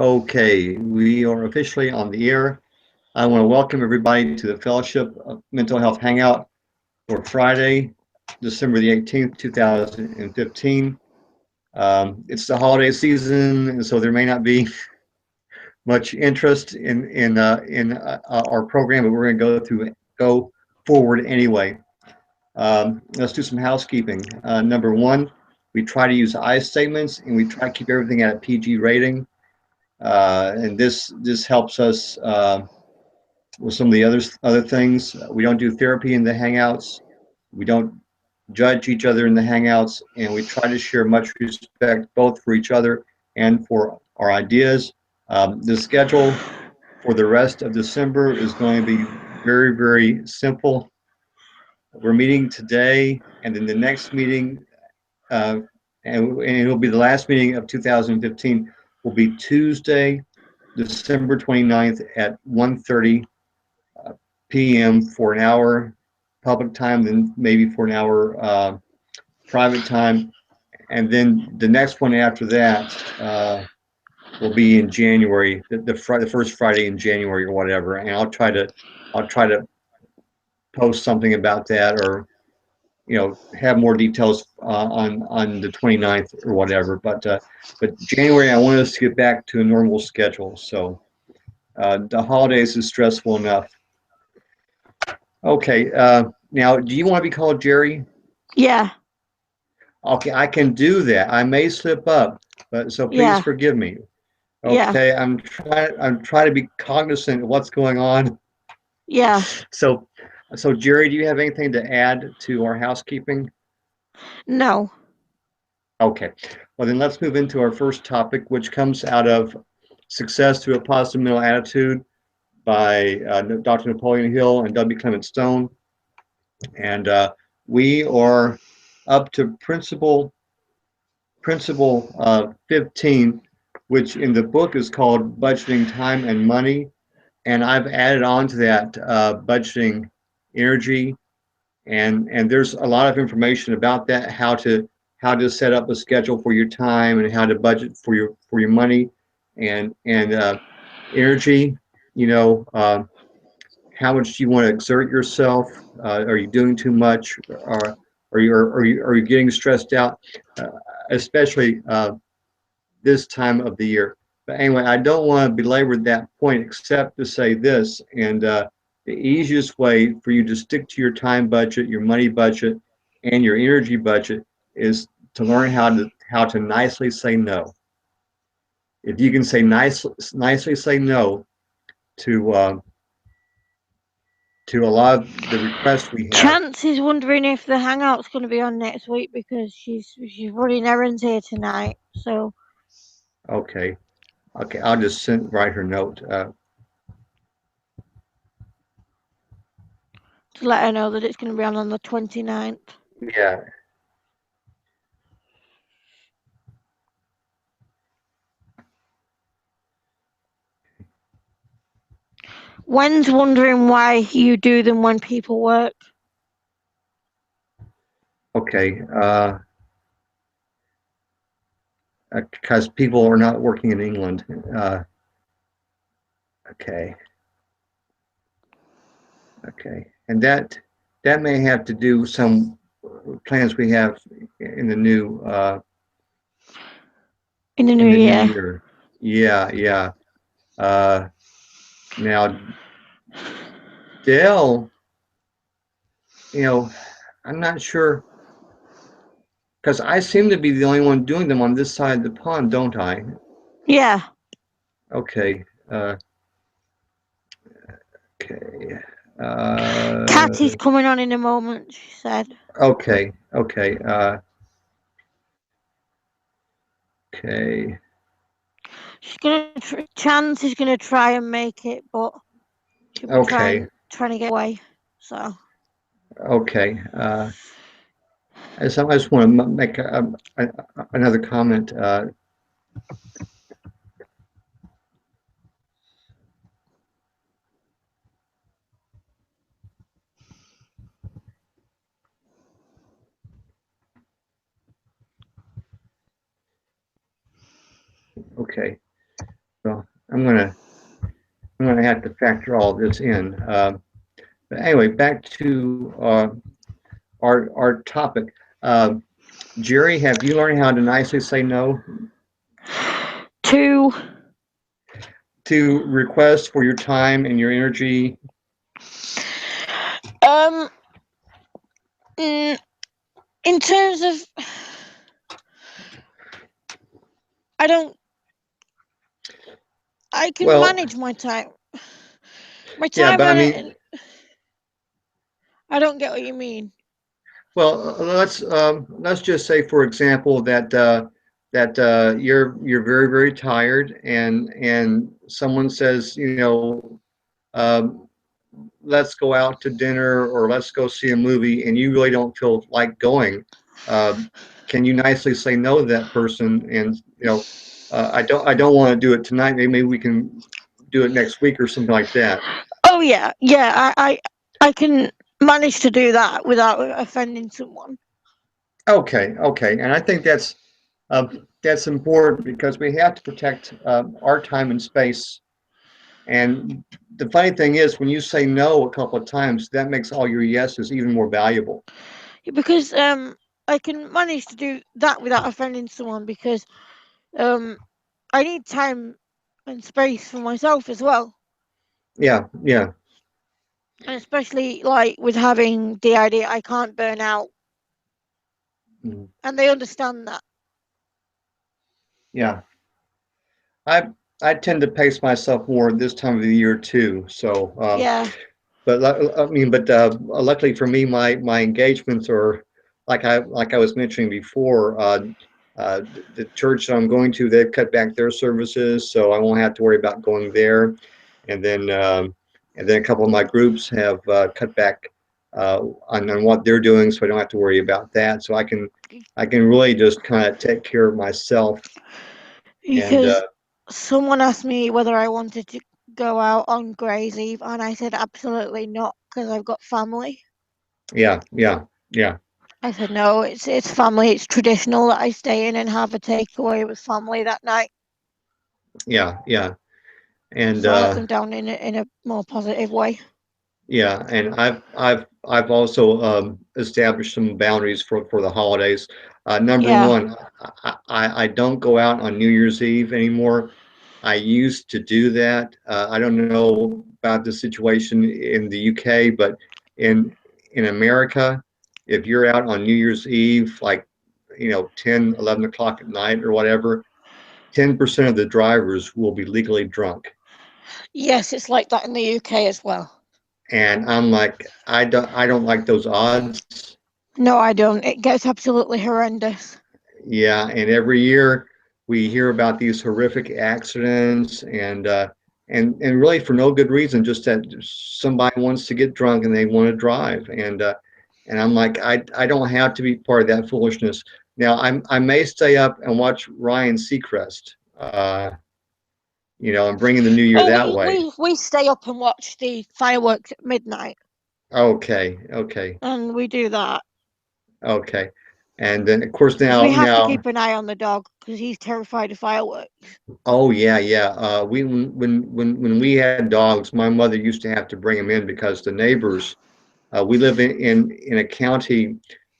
Okay, we are officially on the air. I want to welcome everybody to the Fellowship of Mental Health Hangout for Friday, December the 18th, 2015. It's the holiday season, and so there may not be much interest in our program, but we're going to go forward anyway. Let's do some housekeeping. Number one, we try to use I statements, and we try to keep everything at a PG rating. And this helps us with some of the other things. We don't do therapy in the Hangouts. We don't judge each other in the Hangouts, and we try to share much respect both for each other and for our ideas. The schedule for the rest of December is going to be very, very simple. We're meeting today, and then the next meeting, and it'll be the last meeting of 2015, will be Tuesday, December 29th at 1:30 p.m. for an hour public time, then maybe for an hour private time, and then the next one after that will be in January, the first Friday in January or whatever. And I'll try to post something about that, or have more details on the 29th or whatever. But January, I want us to get back to a normal schedule. So the holidays is stressful enough. Okay, now, do you want to be called Jerry? Yeah, Okay, I can do that. I may slip up, but so please yeah, forgive me. yeah, Okay, I'm trying to be cognizant of what's going on. yeah. So so Jerry, do you have anything to add to our housekeeping? No. Okay, well then let's move into our first topic, which comes out of Success Through a Positive Mental Attitude by Dr. Napoleon Hill and W. Clement Stone. And we are up to principle 15, which in the book is called Budgeting Time and Money. And I've added on to that budgeting energy, and there's a lot of information about that, how to set up a schedule for your time and how to budget for your money and energy. You know, how much do you want to exert yourself? Are you doing too much? Are you getting stressed out? Uh, Especially this time of the year. But anyway, I don't want to belabor that point except to say this, and the easiest way for you to stick to your time budget, your money budget, and your energy budget is to learn how to nicely say no. If you can nicely say no to to a lot of the requests we have. Chance is wondering if the hangout's going to be on next week because she's running errands here tonight. So Okay, okay, I'll just write her note. to let her know that it's going to be on the 29th. Yeah, Wen's wondering why you do them when people work. okay. Because people are not working in England. Okay, okay, and that may have to do some plans we have in the new In the in new the new year. year. Yeah, yeah. Uh, Now, Dale, you know, I'm not sure because I seem to be the only one doing them on this side of the pond, don't I? Yeah. Okay. Okay. Catty's coming on in a moment, she said. Okay. Okay. Okay. Chance is gonna try and make it, but she'll be Okay. trying to get away. So Okay. I just want to make another comment. Okay. So I'm gonna have to factor all this in. But anyway, back to our topic. Uh, Jerry, have you learned how to nicely say no To to requests for your time and your energy? um mm, in terms of I don't I can Well, manage my time. My yeah, time but I and mean, I don't get what you mean. well, let's just say, for example, that you're very tired, and someone says, um, let's go out to dinner or let's go see a movie, and you really don't feel like going. Um, can you nicely say no to that person? And I don't want to do it tonight. Maybe we can do it next week or something like that. Oh yeah, yeah. I can manage to do that without offending someone. Okay, okay, and I think that's important because we have to protect our time and space. And the funny thing is, when you say no a couple of times, that makes all your yeses even more valuable. Because I can manage to do that without offending someone because um I need time and space for myself as well. Yeah, yeah, And especially like with having DID, I can't burn out, mm, and they understand that. yeah. I I tend to pace myself more this time of the year too. So, Yeah, but I mean, but luckily for me, my engagements are like I was mentioning before. The church that I'm going to, they've cut back their services, so I won't have to worry about going there. And then a couple of my groups have cut back on what they're doing, so I don't have to worry about that. So I can really just kind of take care of myself. And because someone asked me whether I wanted to go out on Grey's Eve, and I said absolutely not because I've got family. yeah, yeah, yeah, I said no, it's family. It's traditional that I stay in and have a takeaway with family that night. yeah, yeah. And So I let them down in a more positive way. yeah, and I've also established some boundaries for the holidays. Number Yeah. one, I don't go out on New Year's Eve anymore. I used to do that. I don't know about the situation in the UK, but in America, if you're out on New Year's Eve, like 10, 11 o'clock at night or whatever, 10% of the drivers will be legally drunk. Yes, it's like that in the UK as well. And I'm like, I don't like those odds. No, I don't. It gets absolutely horrendous. Yeah, and every year we hear about these horrific accidents, and really for no good reason, just that somebody wants to get drunk and they want to drive, and I'm like, I don't have to be part of that foolishness. Now I may stay up and watch Ryan Seacrest, and bring in the new year Oh, that way. we stay up and watch the fireworks at midnight, Okay, okay, and we do that okay, and then of course because now we have to now keep an eye on the dog because he's terrified of fireworks. Oh yeah, yeah. We when we had dogs, my mother used to have to bring them in because the neighbors. We live in a county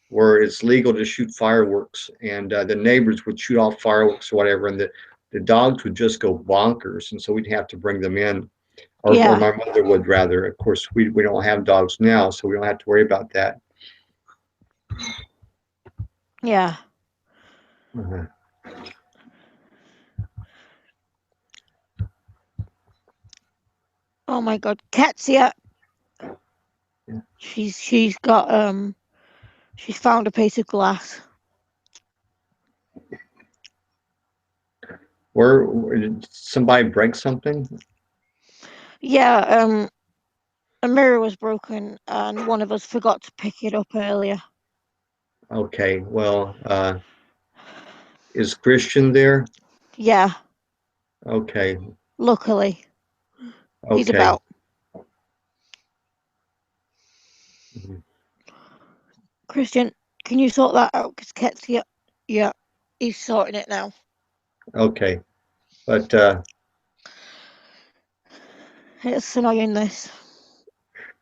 where it's legal to shoot fireworks, and the neighbors would shoot off fireworks or whatever, and the dogs would just go bonkers, and so we'd have to bring them in, or Yeah, my mother would rather. Of course, we don't have dogs now, so we don't have to worry about that. yeah. Uh-huh. Oh my God, Ketsia. Yeah. She's found a piece of glass. Where did somebody break something? Yeah, a mirror was broken and one of us forgot to pick it up earlier. Okay, well, is Christian there? Yeah, Okay, luckily he's okay. about. Mhm. Christian, can you sort that out? Because Ketsia, yeah, he's sorting it now. Okay, but It's annoying, this.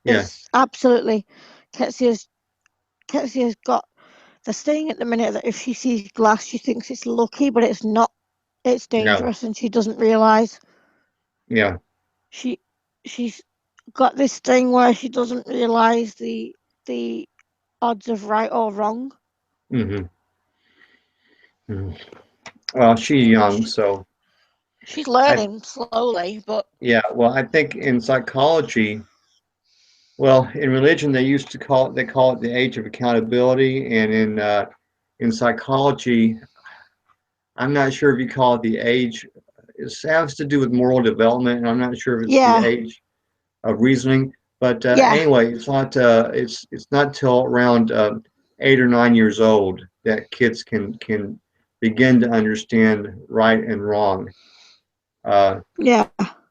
Yeah. It's absolutely. Ketsia's got the saying at the minute that if she sees glass, she thinks it's lucky, but it's not. It's No. dangerous, and she doesn't realise. Yeah. She's got this thing where she doesn't realise the odds of right or wrong. Mm-hmm. Mm-hmm. Well, she's young, so She's I learning slowly, but yeah. Well, I think in psychology, well, in religion they call it the age of accountability, and in psychology, I'm not sure if you call it the age. It has to do with moral development, and I'm not sure if it's the yeah, age of reasoning. But yeah, anyway, it's not till around 8 or 9 years old that kids can begin to understand right and wrong. Uh, yeah,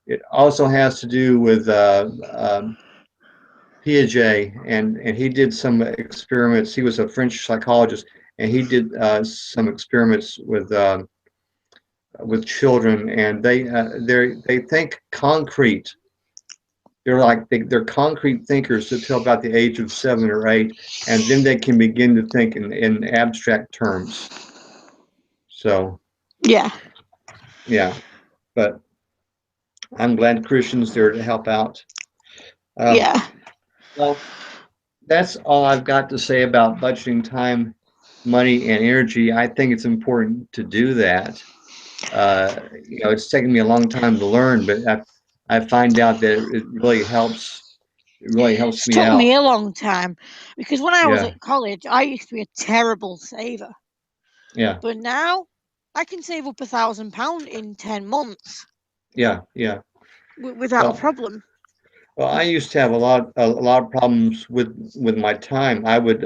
it also has to do with Piaget, and he did some experiments. He was a French psychologist, and he did some experiments with children, and they think concrete. They're concrete thinkers until about the age of 7 or 8, and then they can begin to think in abstract terms. So yeah, yeah, but I'm glad Christian's there to help out. Um, yeah, well, that's all I've got to say about budgeting time, money, and energy. I think it's important to do that. It's taken me a long time to learn, but I find out that it really helps. It really helps It's me took me out. a long time because when I was Yeah, at college, I used to be a terrible saver, yeah, but now I can save up £1,000 in 10 months yeah, yeah. without a Well, problem. well, I used to have a lot of problems with my time. I would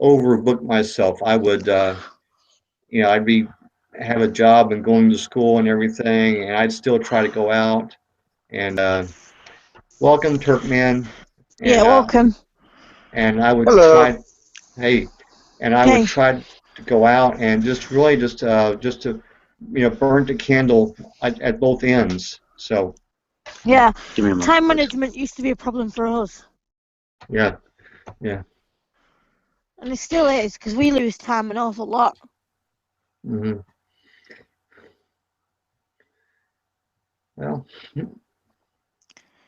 overbook myself. I'd be have a job and going to school and everything, and I'd still try to go out and welcome Turkman, Yeah, and welcome. and I would Hello. try, hey, and I would Hey, try to go out and just really just to burn the candle at both ends. So yeah, Give me a moment, time please. management used to be a problem for us, yeah, yeah. and it still is because we lose time an awful lot. Hmm. Well,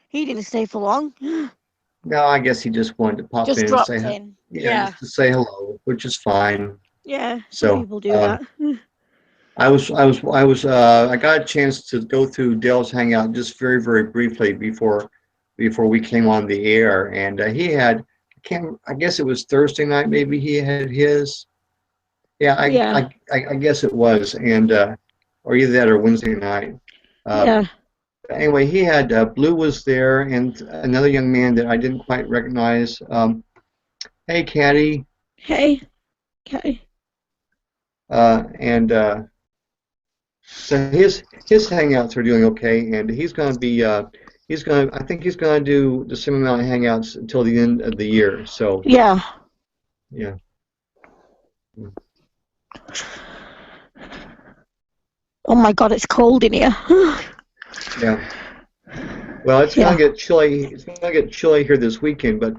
He didn't stay for long, no, I guess he just wanted to pop just in and dropped in. yeah, Yeah, just to say hello, which is fine. yeah, some So people do that. I got a chance to go through Dale's Hangout just very, very briefly before we came on the air, and he had I guess it was Thursday night, maybe he had his. Yeah, Yeah, I guess it was, and or either that or Wednesday night. Uh, yeah. anyway, he had Blue was there, and another young man that I didn't quite recognize. Hey, Caddy, Hey, okay. and so his hangouts are doing okay, and I think he's gonna do the same amount of hangouts until the end of the year. So Yeah. yeah, Oh my God, it's cold in here. yeah. Well, it's gonna Yeah, get chilly. It's gonna get chilly here this weekend, but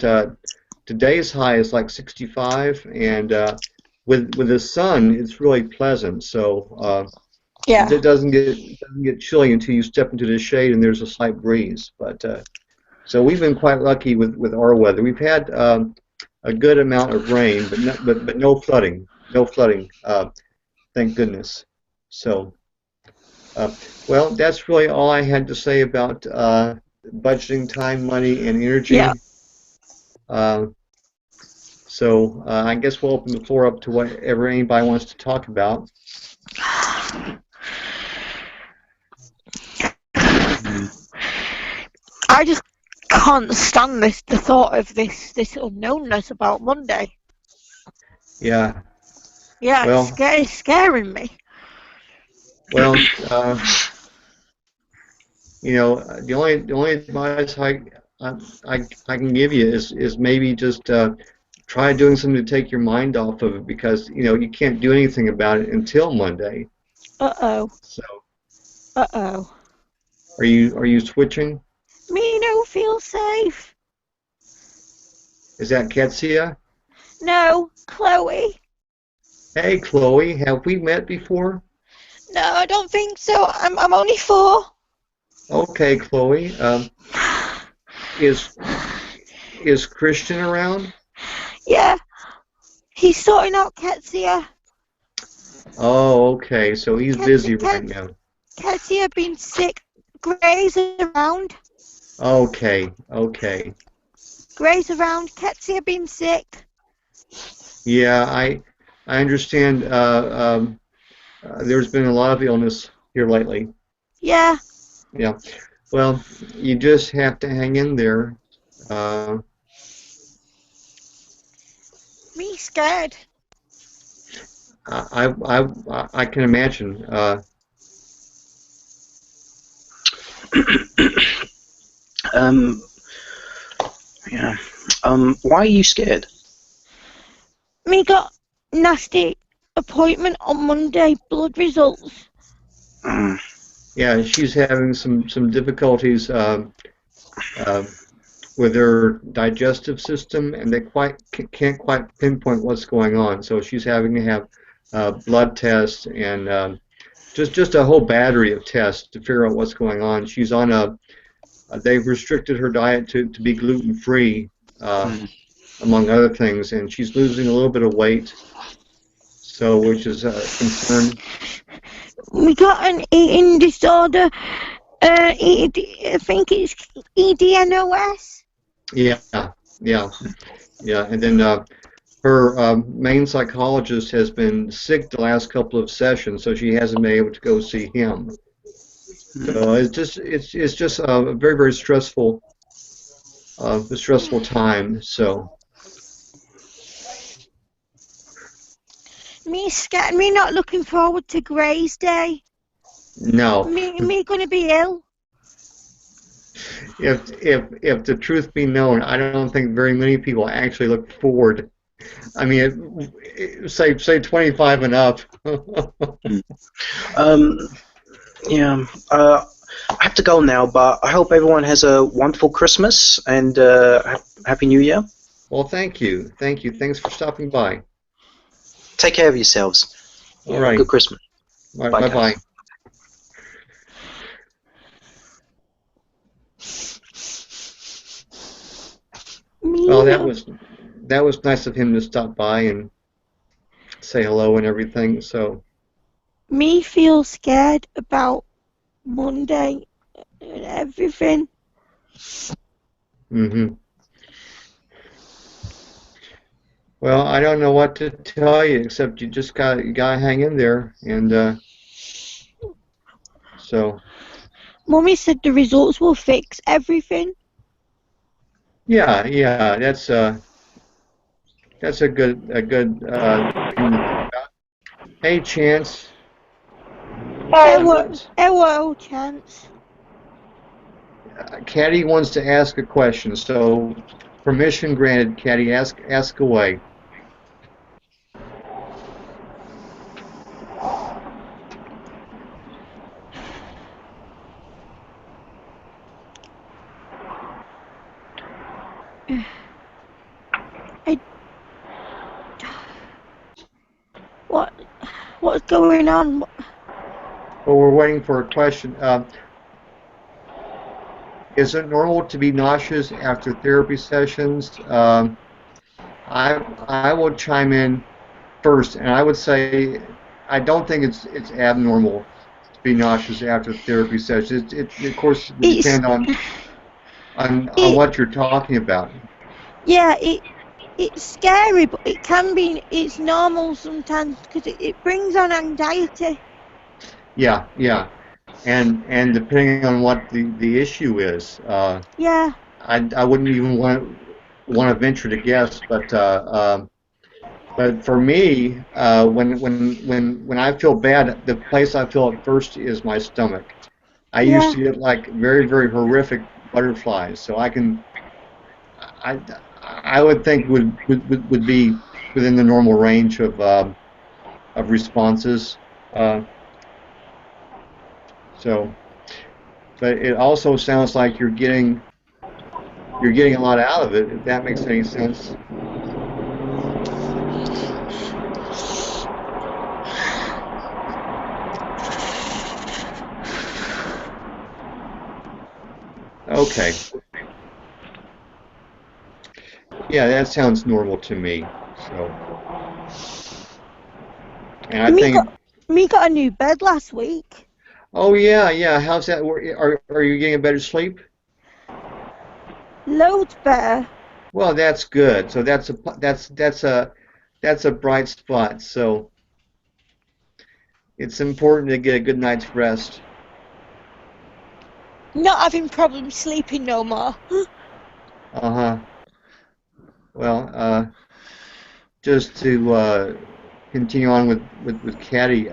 today's high is like 65, and with the sun, it's really pleasant. So yeah, it doesn't get chilly until you step into the shade and there's a slight breeze. But so we've been quite lucky with our weather. We've had a good amount of rain, but no flooding. No flooding. Thank goodness. So uh, well, that's really all I had to say about budgeting time, money, and yeah. energy. Uh, so I guess we'll open the floor up to whatever anybody wants to talk about. I just can't stand the thought of this unknownness about Monday. Yeah. Yeah, Well, it's scaring me. well, the only advice I I can give you is maybe just try doing something to take your mind off of it because you can't do anything about it until Monday. Uh oh. So Uh oh. are you switching? feel safe. Is that Ketsia? No, Chloe. Hey, Chloe, have we met before? No, I don't think so. I'm only 4. Okay, Chloe. Is Christian around? Yeah, he's sorting out Ketsia. Oh, okay. So he's busy right now. Ketsia been sick. Gray's around. Okay, okay. Gray's around. Ketsia been sick. Yeah, I understand. There's been a lot of illness here lately. Yeah. Yeah. Well, you just have to hang in there. Me scared. I can imagine. Yeah. Why are you scared? Me got nasty appointment on Monday. Blood results. Yeah, she's having some difficulties with her digestive system, and they can't quite pinpoint what's going on. So she's having to have blood tests and just a whole battery of tests to figure out what's going on. She's on they've restricted her diet to be gluten-free, among other things, and she's losing a little bit of weight, so which is a concern. We got an eating disorder. I think it's EDNOS. Yeah, yeah, yeah. And then her main psychologist has been sick the last couple of sessions, so she hasn't been able to go see him. So it's just a very, very stressful time. So Me scared. Me not looking forward to Gray's Day. no, Me gonna be ill. if the truth be known, I don't think very many people actually look forward. I mean, say 25 and up. Yeah. I have to go now, but I hope everyone has a wonderful Christmas and Happy New Year. Well, thank you. Thanks for stopping by. Take care of yourselves. All right. Good Christmas. Bye bye. Well, that was nice of him to stop by and say hello and everything. So me feel scared about Monday and everything. Well, I don't know what to tell you except you gotta hang in there, and so. Mummy said the results will fix everything. Yeah, that's a good thing to think about. Hey, Chance. Hello, Chance. Caddy wants to ask a question, so permission granted. Caddy, ask away. What's going on? Well, we're waiting for a question. Is it normal to be nauseous after therapy sessions? I will chime in first, and I would say I don't think it's abnormal to be nauseous after therapy sessions. It of course would depend on what you're talking about. Yeah, it's scary, but it's normal sometimes because it brings on anxiety. Yeah, and depending on what the issue is. Yeah. I wouldn't even want to venture to guess, but for me, when I feel bad, the place I feel it first is my stomach. I used to get like very, very horrific butterflies, so I would think would be within the normal range of responses. So, but it also sounds like you're getting you're getting a lot out of it, if that makes any sense. Okay. Yeah, that sounds normal to me. So, and I think. Me got a new bed last week. Oh yeah, yeah. How's that work? Are you getting a better sleep? Loads better. Well, that's good. So that's a bright spot. So it's important to get a good night's rest. Not having problems sleeping no more. Uh-huh. Well, just to continue on with Caddy,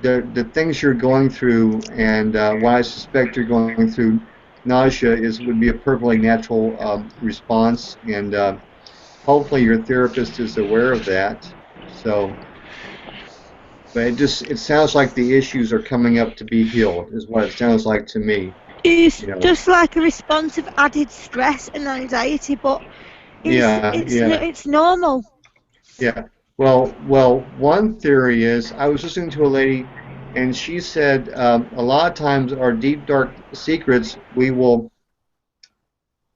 the things you're going through and why I suspect you're going through nausea would be a perfectly natural response, and hopefully your therapist is aware of that. So, but it sounds like the issues are coming up to be healed, is what it sounds like to me. It's You know. just like a response of added stress and anxiety, but it's normal. Yeah. Well, one theory is I was listening to a lady, and she said a lot of times our deep dark secrets we will.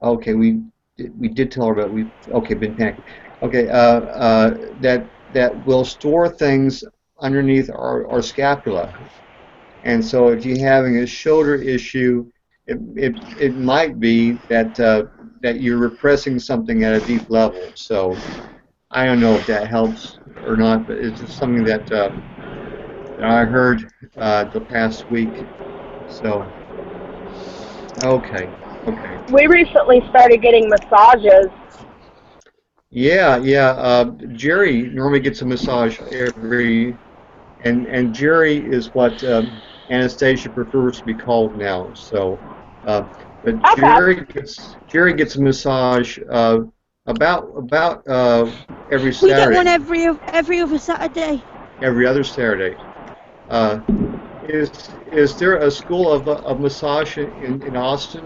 Okay, we did tell her, but we okay been panicking. Okay, that will store things underneath our scapula, and so if you're having a shoulder issue, it might be that you're repressing something at a deep level. So. I don't know if that helps or not, but it's just something that I heard the past week. So, okay. We recently started getting massages. Yeah. Jerry normally gets a massage and Jerry is what Anastasia prefers to be called now. So, but Okay. Jerry gets a massage about every We get one Saturday, every other Saturday. every other Saturday. Uh, is there a school of massage in Austin?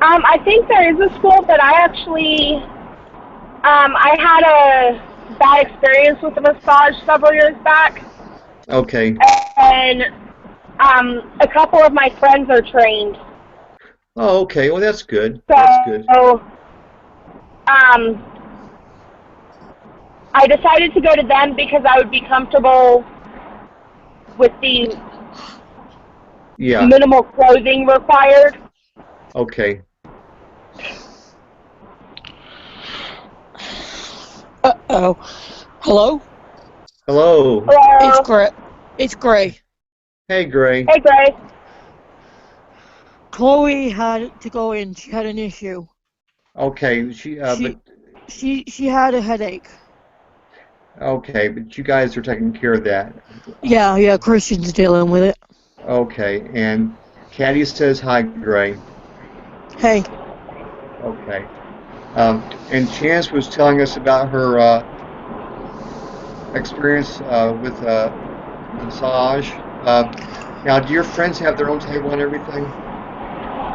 I think there is a school, but I actually, I had a bad experience with a massage several years back, Okay. and a couple of my friends are trained. Oh, okay. Well, that's good. So, That's good. I decided to go to them because I would be comfortable with the Yeah. minimal clothing required. Okay. Uh-oh. Hello? Hello. Hello. It's Gray. Hey, Gray. Hey, Grace. Chloe had to go in. She had an issue. Okay. She had a headache. But you guys are taking care of that. Yeah, Christian's dealing with it. Okay. And Caddy says hi, Gray. Hey. Okay. And Chance was telling us about her experience with massage. Now, do your friends have their own table and everything?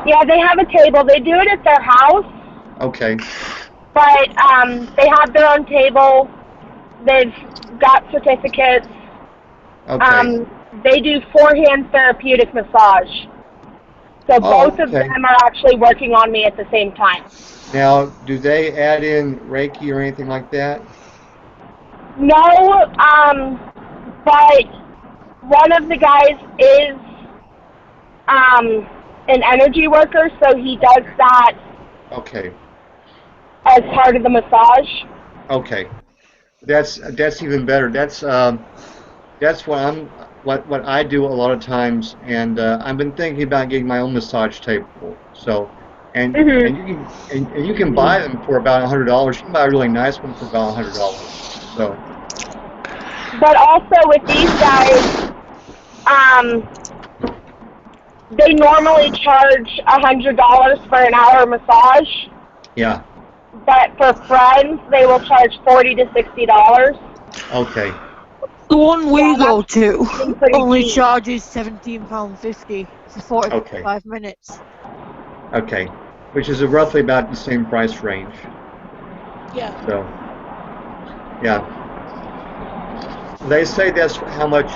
Yeah, they have a table. They do it at their house, Okay. but they have their own table. They've got certificates. Okay. They do forehand therapeutic massage. So both of them are actually working on me at the same time. Now, do they add in Reiki or anything like that? No, but one of the guys is an energy worker, so he does that Okay. as part of the massage. Okay. That's even better. That's what I do a lot of times, and I've been thinking about getting my own massage table. So, and you can buy them for about $100. You can buy a really nice one for about $100. So. But also with these guys, they normally charge $100 for an hour massage. Yeah. But for friends, they will charge $40 to $60. Okay. The one we go to only cheap. charges £17.50 for 45 minutes. Okay. which is roughly about the same price range. Yeah. So, yeah. They say that's how much,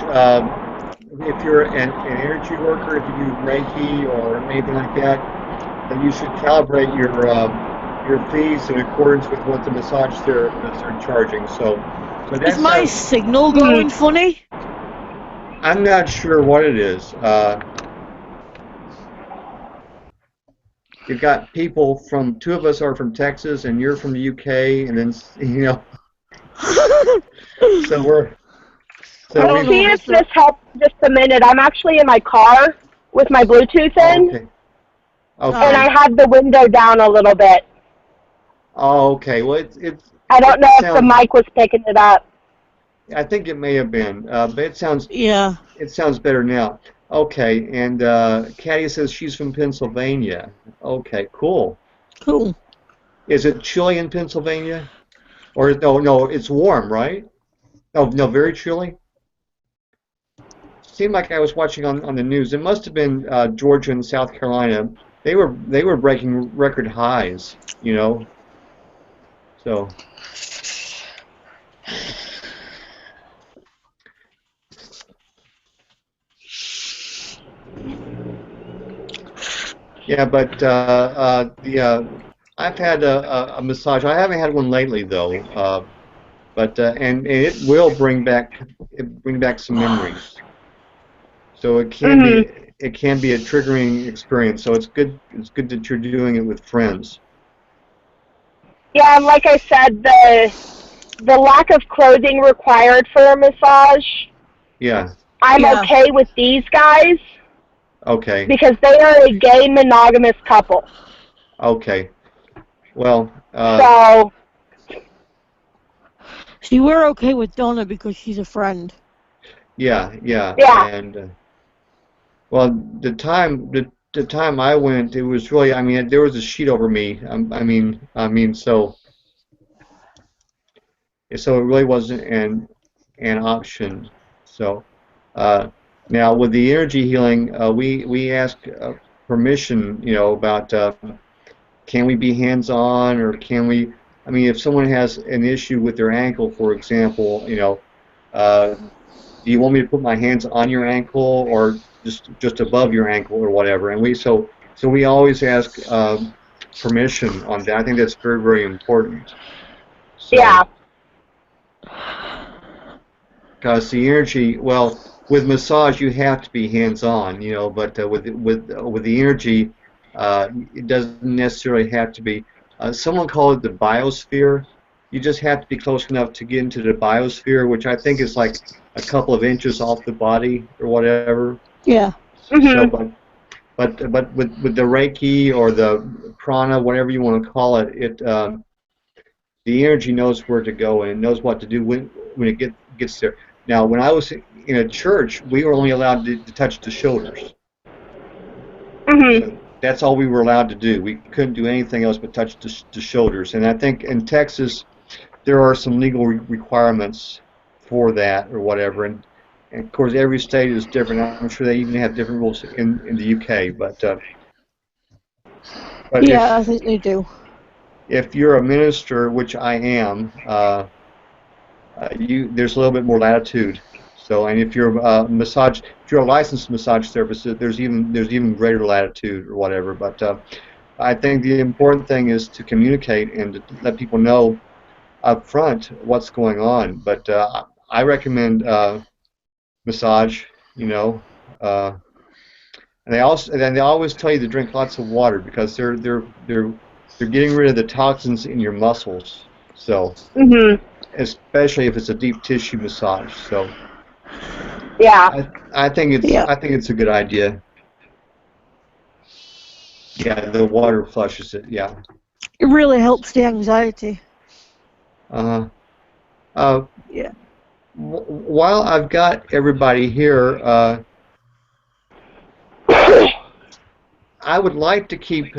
if you're an energy worker, if you do Reiki or anything like that, then you should calibrate your fees in accordance with what the massage therapists are charging. So Is that's my signal going funny? I'm not sure what it is. You've got people from, two of us are from Texas, and you're from the UK, and then so we're. I don't know See if if it's this helps just a minute. I'm actually in my car with my Bluetooth in, Okay. and Okay. I have the window down a little bit. Oh, okay. Well, I don't know if the sounds. mic was picking it up. I think it may have been, but it sounds yeah. better now. Okay, and Caddy says she's from Pennsylvania. Okay, cool. Cool. Is it chilly in Pennsylvania? Or no, it's warm, right? Oh, no, very chilly. Seemed like I was watching on the news. It must have been Georgia and South Carolina. They were breaking record highs, you know. So yeah, but I've had a massage. I haven't had one lately though. But and it will bring back some memories. So it can be a triggering experience. So it's good that you're doing it with friends. Yeah, and like I said, the lack of clothing required for a massage, Yeah. I'm okay with these guys Okay. because they are a gay monogamous couple. Okay. Well. So. See, we're okay with Donna because she's a friend. Yeah. Yeah. And well, the time I went, it was really. I mean, there was a sheet over me. So it really wasn't an option. So now with the energy healing, we ask permission, about can we be hands-on, or can we? I mean, if someone has an issue with their ankle, for example, do you want me to put my hands on your ankle or just above your ankle or whatever? And we always ask permission on that. I think that's very, very important. So, yeah. because the energy, well, with massage you have to be hands-on, but with the energy, it doesn't necessarily have to be. Someone called it the biosphere. You just have to be close enough to get into the biosphere, which I think is like a couple of inches off the body or whatever. Yeah. So, but with the Reiki or the prana, whatever you want to call it, the energy knows where to go and it knows what to do when it gets there. Now, when I was in a church, we were only allowed to touch the shoulders. So that's all we were allowed to do. We couldn't do anything else but touch the shoulders. And I think in Texas, there are some legal requirements for that or whatever. And of course, every state is different. I'm sure they even have different rules in the UK. But yeah, I think they do. If you're a minister, which I am, there's a little bit more latitude. So, and if you're a licensed massage therapist, there's even greater latitude or whatever. But I think the important thing is to communicate and to let people know up front what's going on. But I recommend massage. And they always tell you to drink lots of water because they're getting rid of the toxins in your muscles. So. Especially if it's a deep tissue massage. So yeah, I think it's a good idea. Yeah, the water flushes it. Yeah. It really helps the anxiety. Yeah. While I've got everybody here, I would like to keep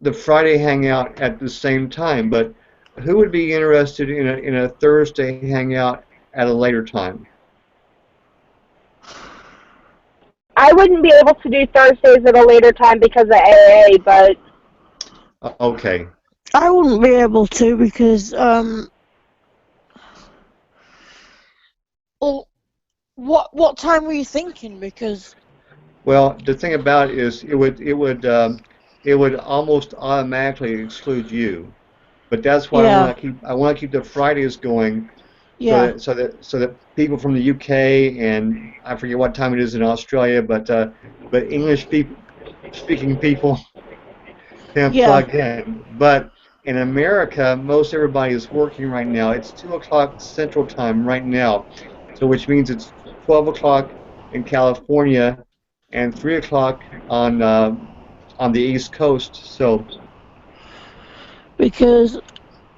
the Friday hangout at the same time, but who would be interested in a Thursday hangout at a later time? I wouldn't be able to do Thursdays at a later time because of AA, but Okay. I wouldn't be able to because well, what time were you thinking? Because Well, the thing about it is it would almost automatically exclude you. But that's why yeah, I want to keep the Fridays going yeah, so that people from the UK and I forget what time it is in Australia, but speaking people can yeah, plug in. But in America, most everybody is working right now. It's 2 o'clock Central Time right now, so which means it's 12 o'clock in California and 3 o'clock on the East Coast. So because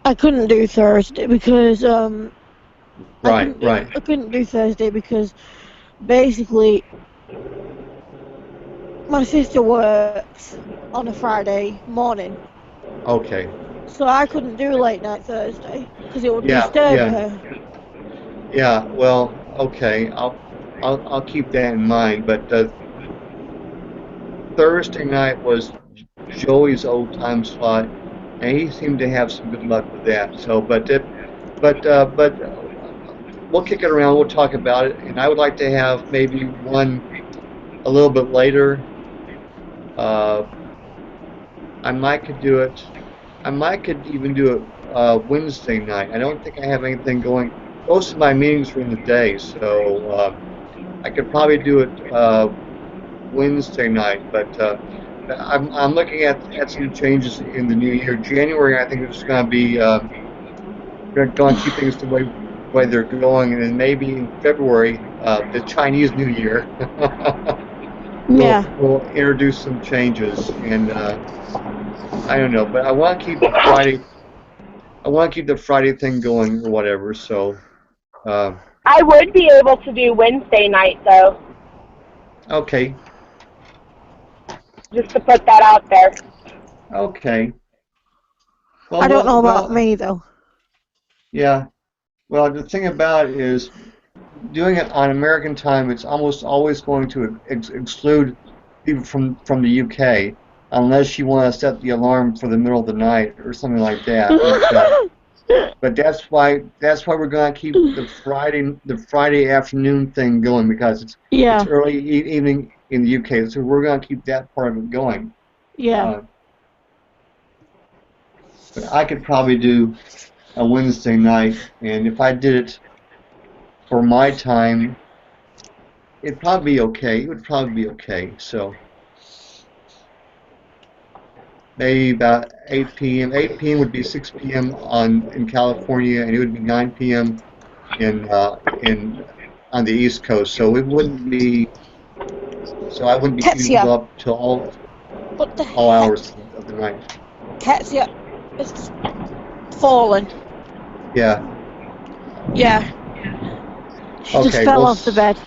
I couldn't do Thursday because right, right, I couldn't do Thursday because basically my sister works on a Friday morning, okay, so I couldn't do late night Thursday because it would yeah, disturb yeah, her. yeah. Well, okay, I'll keep that in mind. But Thursday night was Joey's old time slot, and he seemed to have some good luck with that. So, but we'll kick it around. We'll talk about it, and I would like to have maybe one a little bit later. Uh, I might could do it. I might could even do it Wednesday night. I don't think I have anything going. Most of my meetings are in the day, so I could probably do it Wednesday night. But I'm looking at some changes in the new year. January, I think it's going to be going to keep things the way they're going, and then maybe in February, the Chinese New Year, Yeah, we'll introduce some changes. And I don't know, but I want to keep the Friday. I want to keep the Friday thing going or whatever. So uh, I would be able to do Wednesday night though, okay, just to put that out there. okay. I don't know about Well, me though. yeah. Well, the thing about it is doing it on American time, it's almost always going to exclude people from the UK unless you want to set the alarm for the middle of the night or something like that. But that's why we're going to keep the Friday afternoon thing going because it's Yeah, early evening in the UK, so we're going to keep that part of it going. yeah, Uh, but I could probably do a Wednesday night, and if I did it for my time, it'd probably be okay. It would probably be okay. So maybe about 8 p.m. 8 p.m. would be 6 p.m. on in California, and it would be 9 p.m. in on the East Coast. So it wouldn't be. So I wouldn't be keeping Ketsia. people up till What the all heck? hours of the night. Ketsia, it's fallen. Yeah. Yeah, she just Okay. fell off the bed.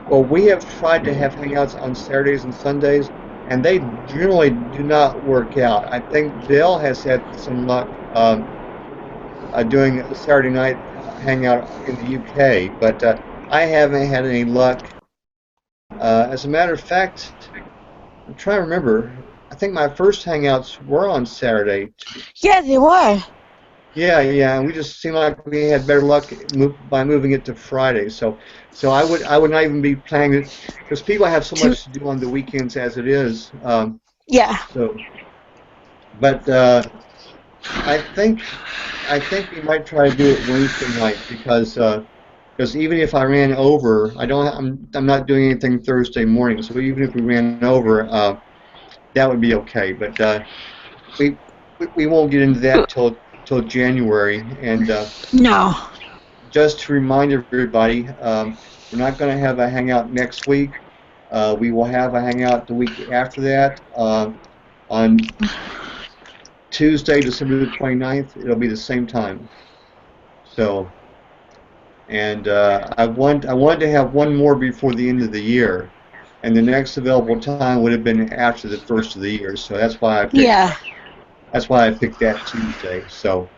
Well, we have tried to have hangouts on Saturdays and Sundays, and they generally do not work out. I think Bill has had some luck doing a Saturday night hangout in the UK, but I haven't had any luck. As a matter of fact, I'm trying to remember. I think my first hangouts were on Saturday. Yeah, they were. Yeah, yeah, and we just seemed like we had better luck by moving it to Friday. So I would not even be planning it because people have so much to do on the weekends as it is. Yeah. So, but I think we might try to do it Wednesday night because even if I ran over, I'm not doing anything Thursday morning. So even if we ran over, that would be okay. But we we won't get into that till January. And No. just to remind everybody, we're not going to have a hangout next week. We will have a hangout the week after that on Tuesday, December the 29th. It'll be the same time. So, and I wanted to have one more before the end of the year, and the next available time would have been after the first of the year. So Yeah. that's why I picked that Tuesday. So,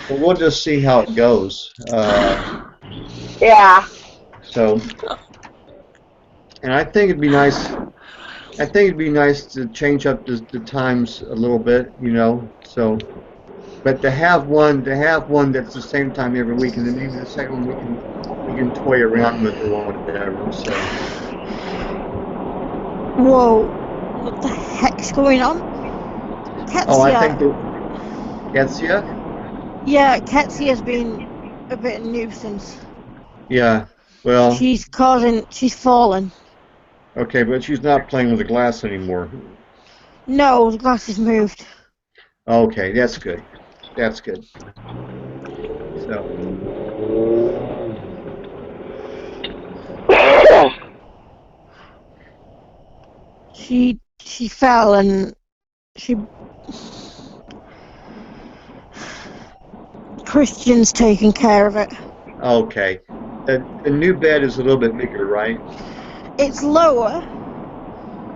but we'll just see how it goes. Yeah. So, and I think it'd be nice. I think it'd be nice to change up the times a little bit, you know. So, but to have one that's the same time every week, and then maybe the second one we can toy around with or whatever. So. Whoa, what the heck's going on? Oh, I think Ketsia. that Ketsia. Yeah, Ketsia's been a bit of a nuisance. Yeah. Well. She's fallen. Okay, but she's not playing with the glass anymore. No, the glass is moved. Okay, that's good. That's good. So. She fell and Christian's taking care of it. Okay. The new bed is a little bit bigger, right? It's lower.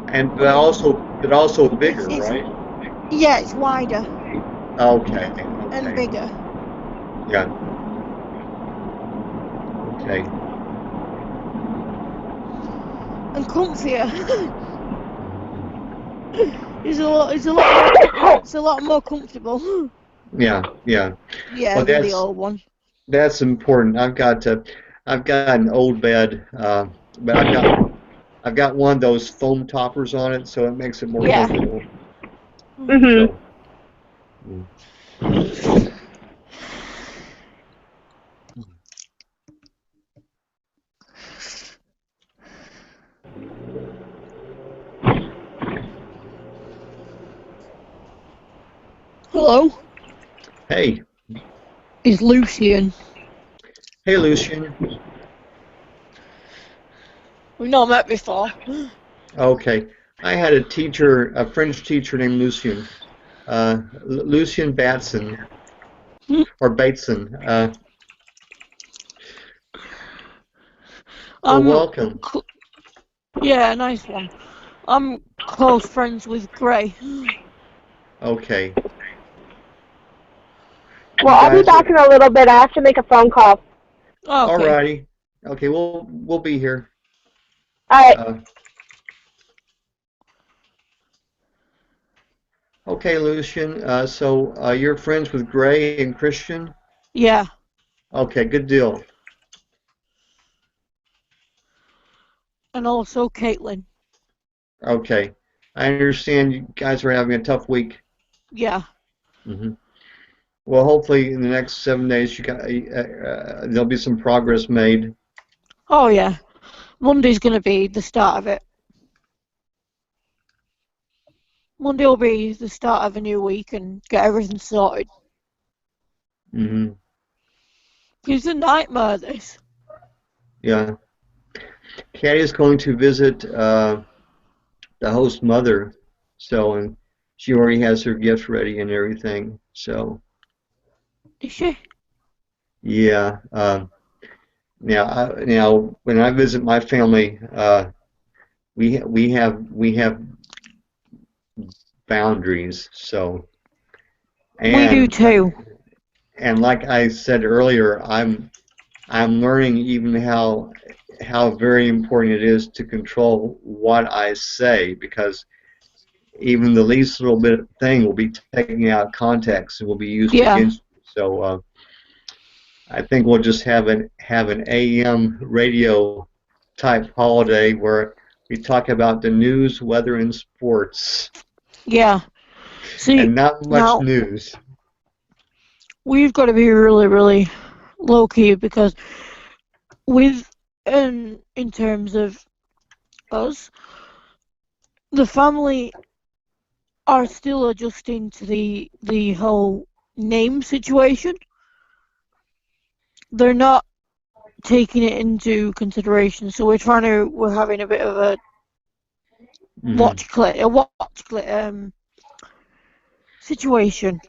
And but also bigger, right? Yeah, it's wider. Okay. And bigger. Yeah. Okay. And comfier. It's a lot more comfortable. Yeah. Yeah, Well, than the old one. That's important. I've got an old bed, but I've got one of those foam toppers on it, so it makes it more comfortable. Mhm. So, Hello? Hey. It's Lucian. Hey, Lucian. We've not met before. Okay. I had a French teacher named Lucian. Lucian Batson. Or Bateson. Well, welcome. Yeah, nice one. I'm close friends with Gray. Okay. Well, I'll be back in a little bit. I have to make a phone call. Oh, okay. Alrighty. Okay, we'll be here. Alright. Okay, Lucian. So you're friends with Gray and Christian? Yeah. Okay, good deal. And also Caitlin. Okay. I understand you guys are having a tough week. Yeah. Well, hopefully in the next 7 days there'll be some progress made. Oh, yeah. Monday's going to be the start of it. Monday will be the start of a new week and get everything sorted. It's a nightmare, this. Yeah. Caddy is going to visit the host mother, and she already has her gifts ready and everything. So. Is she? Yeah. Now, when I visit my family, we have boundaries. So. We do too. And like I said earlier, I'm learning even how very important it is to control what I say, because even the least little bit of thing will be taken out of context and will be used against you. So I think we'll just have an AM radio type holiday where we talk about the news, weather, and sports. Yeah. See, and not much news. We've got to be really, really low key, because with in terms of us, the family are still adjusting to the whole name situation. They're not taking it into consideration, so we're having a bit of a watch clit situation.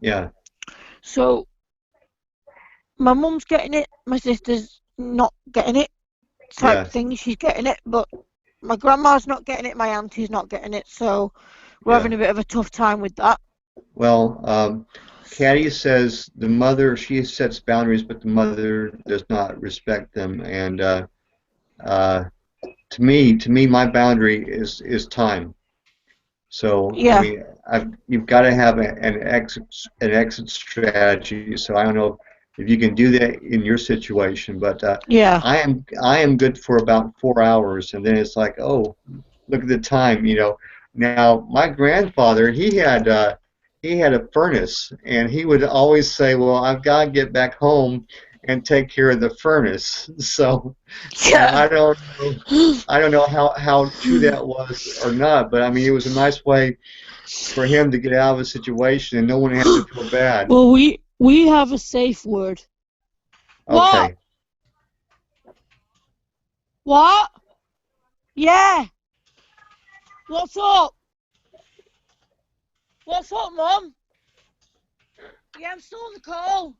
Yeah. So my mum's getting it, my sister's not getting it, type thing. She's getting it, but my grandma's not getting it, my auntie's not getting it, so we're having a bit of a tough time with that. Well, Caddy says the mother, she sets boundaries, but the mother does not respect them, and to me, my boundary is time. So Yeah. I mean, you've got to have an exit strategy. So I don't know if you can do that in your situation, but Yeah. I am good for about 4 hours, and then it's like, oh, look at the time, you know. Now my grandfather, he had a furnace, and he would always say, well, I've got to get back home and take care of the furnace. So I Yeah. I don't know how true that was or not, but I mean, it was a nice way for him to get out of a situation and no one had to feel bad. Well, we have a safe word. What? Okay. What? Yeah. What's up? What's up, Mum? Yeah, I'm still on the call.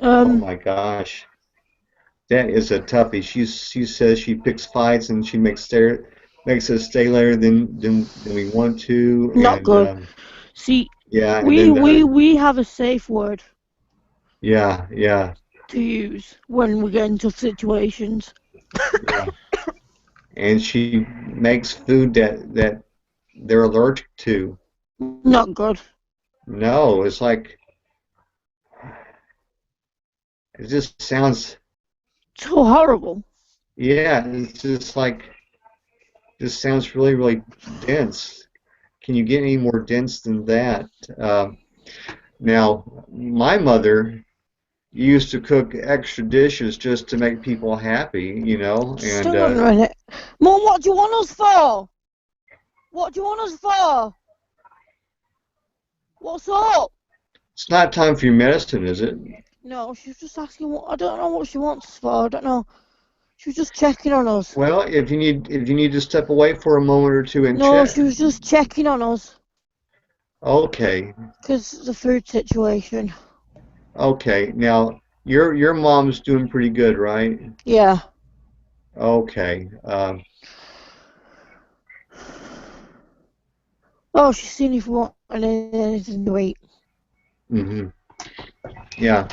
Oh my gosh. That is a toughie. She says she picks fights and she makes us stay later than we want to, Not and good. See, yeah, and we then we we have a safe word yeah, to use when we get into situations. yeah. And she makes food that they're allergic to. Not good. No, it's like it just sounds, So horrible. yeah, it's just like this sounds really dense. Can you get any more dense than that? Now, my mother used to cook extra dishes just to make people happy, you know, Just and hang on a minute. Mum, what do you want us for? What do you want us for? What's up? it's not time for your medicine, is it? No, she was just asking what I don't know what she wants us for. I don't know. She was just checking on us. Well, if you need to step away for a moment or two and No, check. she was just checking on us. Okay, Because the food situation. okay. Now, your mom's doing pretty good, right? Yeah. Okay. Oh, she's seen if we want anything to eat. Mhm. Yeah.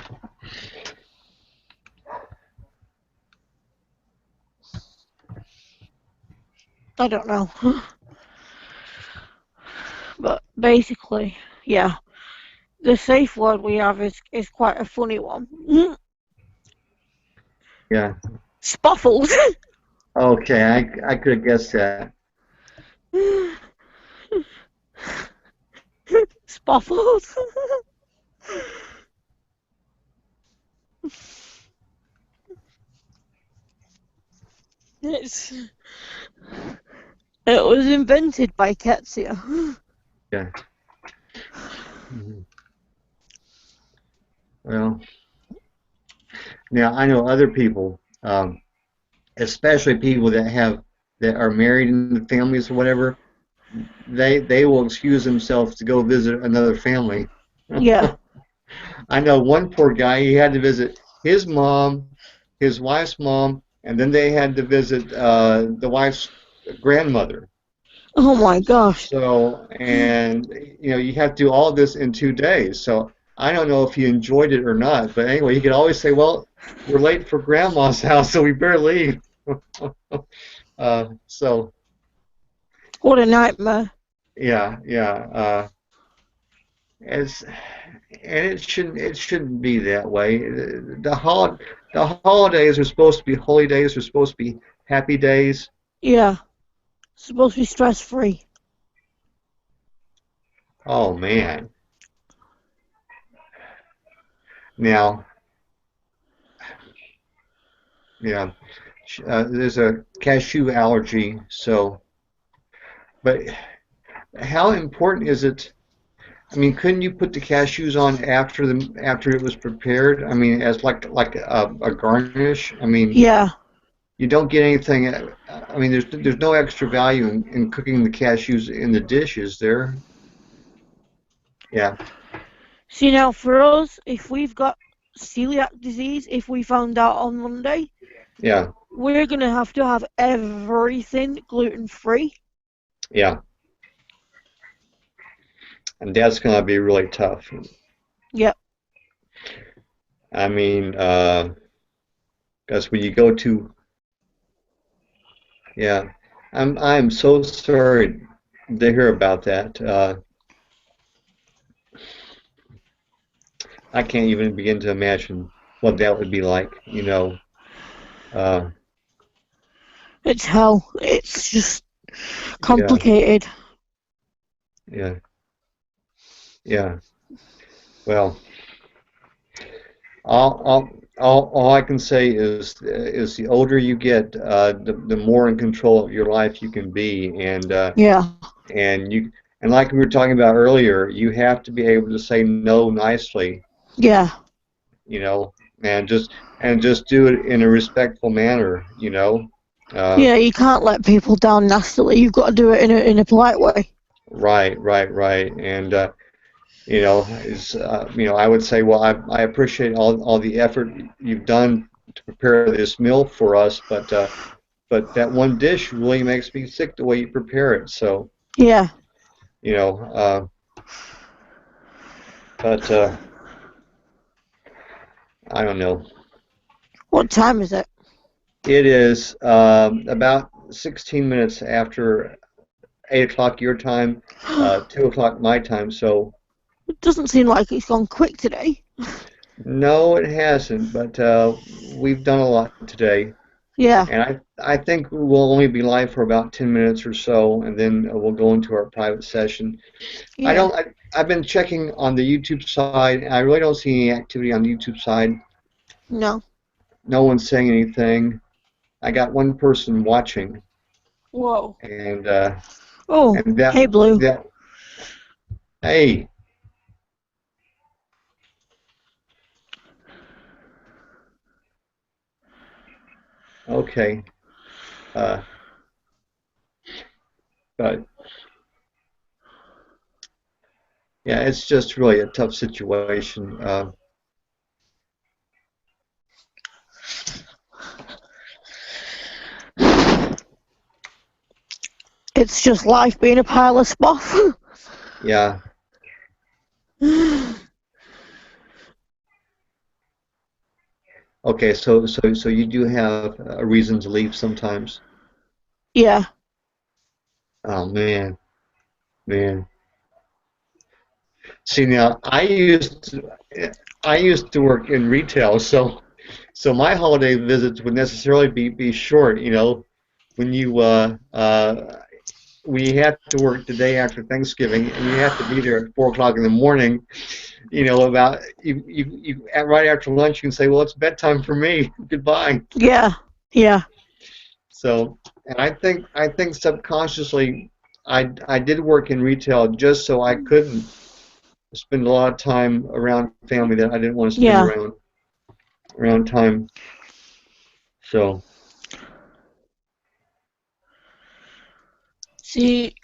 I don't know. But basically, yeah. The safe word we have is quite a funny one. Yeah. Spoffled. Okay, I could have guessed that. Spoffled. It's It was invented by Ketsia. Yeah. Mhm. Well, now I know other people, especially people that are married in the families or whatever. They will excuse themselves to go visit another family. Yeah. I know one poor guy. He had to visit his mom, his wife's mom, and then they had to visit the wife's grandmother. Oh my gosh. So, and you know, you have to do all this in 2 days. So I don't know if he enjoyed it or not. But anyway, he could always say, "Well, we're late for Grandma's house, so we better leave." So What a nightmare. yeah. As and it shouldn't be that way. The holidays are supposed to be holy days. They're supposed to be happy days. Yeah. Supposed to be stress free. Oh man. Now, yeah, there's a cashew allergy. So, but how important is it? I mean, couldn't you put the cashews on after it was prepared? I mean, as like a garnish. I mean, Yeah. you don't get anything. I mean, there's no extra value in cooking the cashews in the dish, is there? Yeah, See now for us, if we've got celiac disease, if we found out on Monday, yeah. we're gonna have to have everything gluten free. Yeah. And that's going to be really tough. Yep. I mean, because when you go to, yeah, I'm so sorry to hear about that. I can't even begin to imagine what that would be like, you know. Uh, It's hell. It's just yeah, complicated. yeah, yeah. Well, all I can say is the older you get, the more in control of your life you can be, Yeah. and you and like we were talking about earlier, you have to be able to say no nicely, Yeah. you know, and just do it in a respectful manner, you know. Uh, Yeah, you can't let people down nastily. You've got to do it in a polite way. right, and I would say, well, I appreciate all the effort you've done to prepare this meal for us, but that one dish really makes me sick the way you prepare it. So, Yeah. you know, but I don't know. What time is it? It is about 16 minutes after 8 o'clock your time, 2 o'clock my time. So, It doesn't seem like it's gone quick today. no, it hasn't, but we've done a lot today. Yeah. And I think we'll only be live for about 10 minutes or so, and then we'll go into our private session. Yeah. I've been checking on the YouTube side, and I really don't see any activity on the YouTube side. No. No one's saying anything. I got one person watching, Whoa. and Oh, and hey, Blue. hey, okay, uh, but yeah, it's just really a tough situation. It's just life being a pile of spoff. Yeah, okay, so you do have a reason to leave sometimes. Yeah. Oh man. See now, I used to work in retail, so my holiday visits would necessarily be short. You know, when you when you have to work the day after Thanksgiving and you have to be there at 4 o'clock in the morning. You know, about right after lunch, you can say, "Well, it's bedtime for me. Goodbye." Yeah. Yeah. So, and I think subconsciously, I did work in retail just so I couldn't spend a lot of time around family that I didn't want to spend Yeah. around time. So See,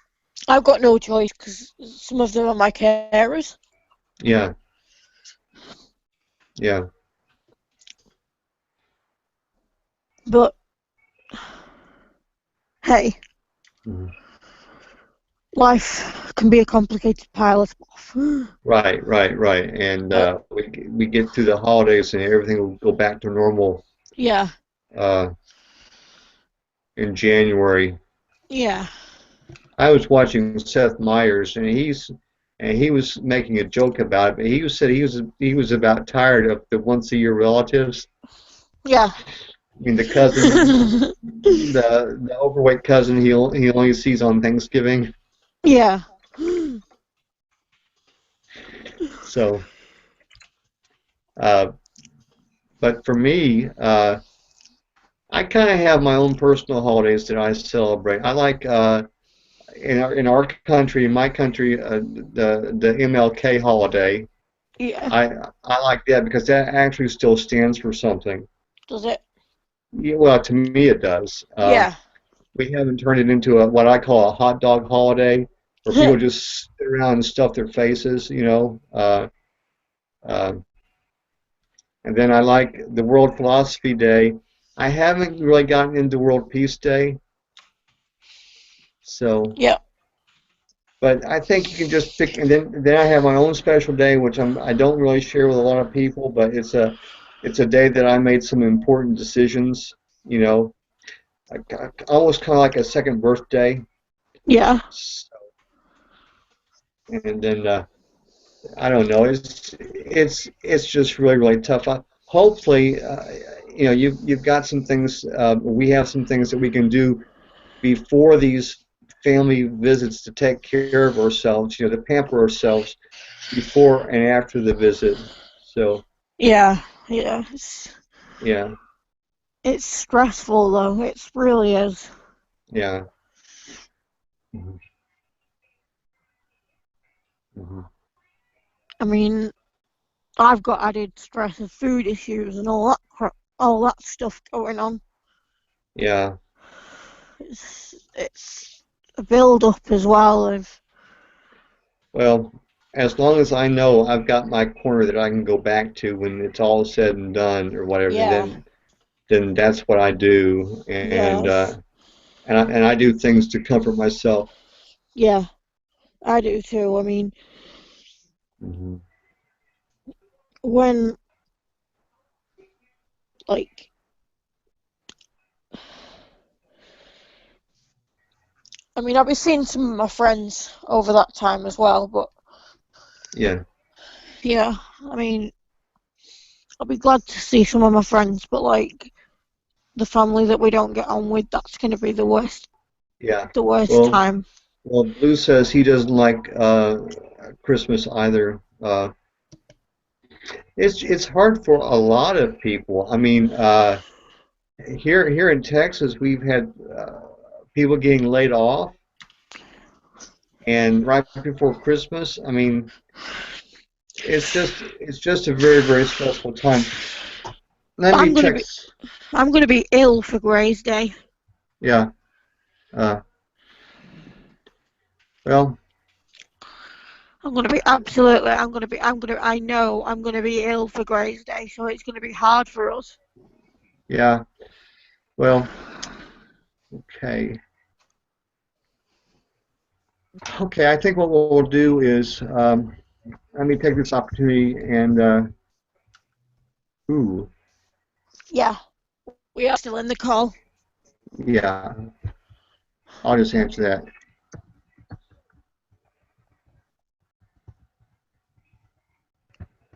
I've got no choice because some of them are my carers. yeah, yeah, But hey, mhm. life can be a complicated pile of stuff. Right, and we get through the holidays and everything will go back to normal Yeah. uh, in January. Yeah. I was watching Seth Meyers and he was making a joke about it, but said he was about tired of the once a year relatives. Yeah. I mean the cousin, the overweight cousin he only sees on Thanksgiving. Yeah. So, uh, but for me, I kind of have my own personal holidays that I celebrate. I like in our country, in my country, the MLK holiday. Yeah. I like that because that actually still stands for something. Does it? Yeah, well, to me it does. Yeah. We haven't turned it into what I call a hot dog holiday, where people just sit around and stuff their faces, you know. Uh, and then I like the World Philosophy Day. I haven't really gotten into World Peace Day, so Yeah. But I think you can just pick, and then I have my own special day, which I don't really share with a lot of people, but it's a day that I made some important decisions, you know, almost kind of like a second birthday. Yeah. So, and then I don't know, it's just really tough. Hopefully, you know, you've got some things. We have some things that we can do before these family visits to take care of ourselves, you know, to pamper ourselves before and after the visit. So, Yeah. yeah, It's stressful though. It really is. yeah. Mhm. Mhm. I mean, I've got added stress of food issues and all that stuff going on. Yeah. It's a build up as well of Well, as long as I know I've got my corner that I can go back to when it's all said and done or whatever, yeah, then that's what I do, yes, and I do things to comfort myself. yeah, I do too. I mean, Hmm. when like I'll be seeing some of my friends over that time as well, but Yeah, yeah, I mean, I'll be glad to see some of my friends, but like the family that we don't get on with, that's gonna be yeah. the worst Well, time. well, Blue says he doesn't like Christmas either. It's hard for a lot of people. I mean, here in Texas, we've had people getting laid off, and right before Christmas, I mean, it's just a very stressful time. Let me I'm gonna check. be I'm gonna be ill for Gray's Day. Yeah. Uh, well, I know I'm gonna be ill for Gray's Day, so it's gonna be hard for us. yeah. Well, okay. Okay. I think what we'll do is let me take this opportunity and ooh, Yeah, we are still in the call. yeah. I'll just answer that.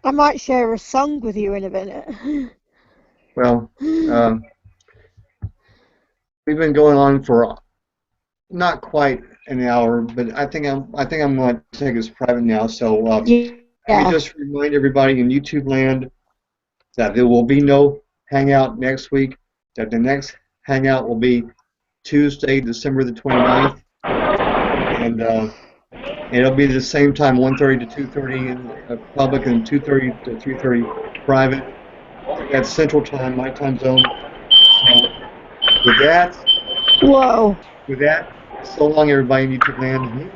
I might share a song with you in a minute. Well, um, we've been going on for not quite an hour, but I think I'm going to take this private now. So let me Yeah. just remind everybody in YouTube land that there will be no hangout next week. That the next hangout will be Tuesday, December the 29th, and it'll be the same time, 1:30 to 2:30 public and 2:30 to 3:30 private. That's Central Time, my time zone. So with that, Whoa. so long, everybody in YouTube land.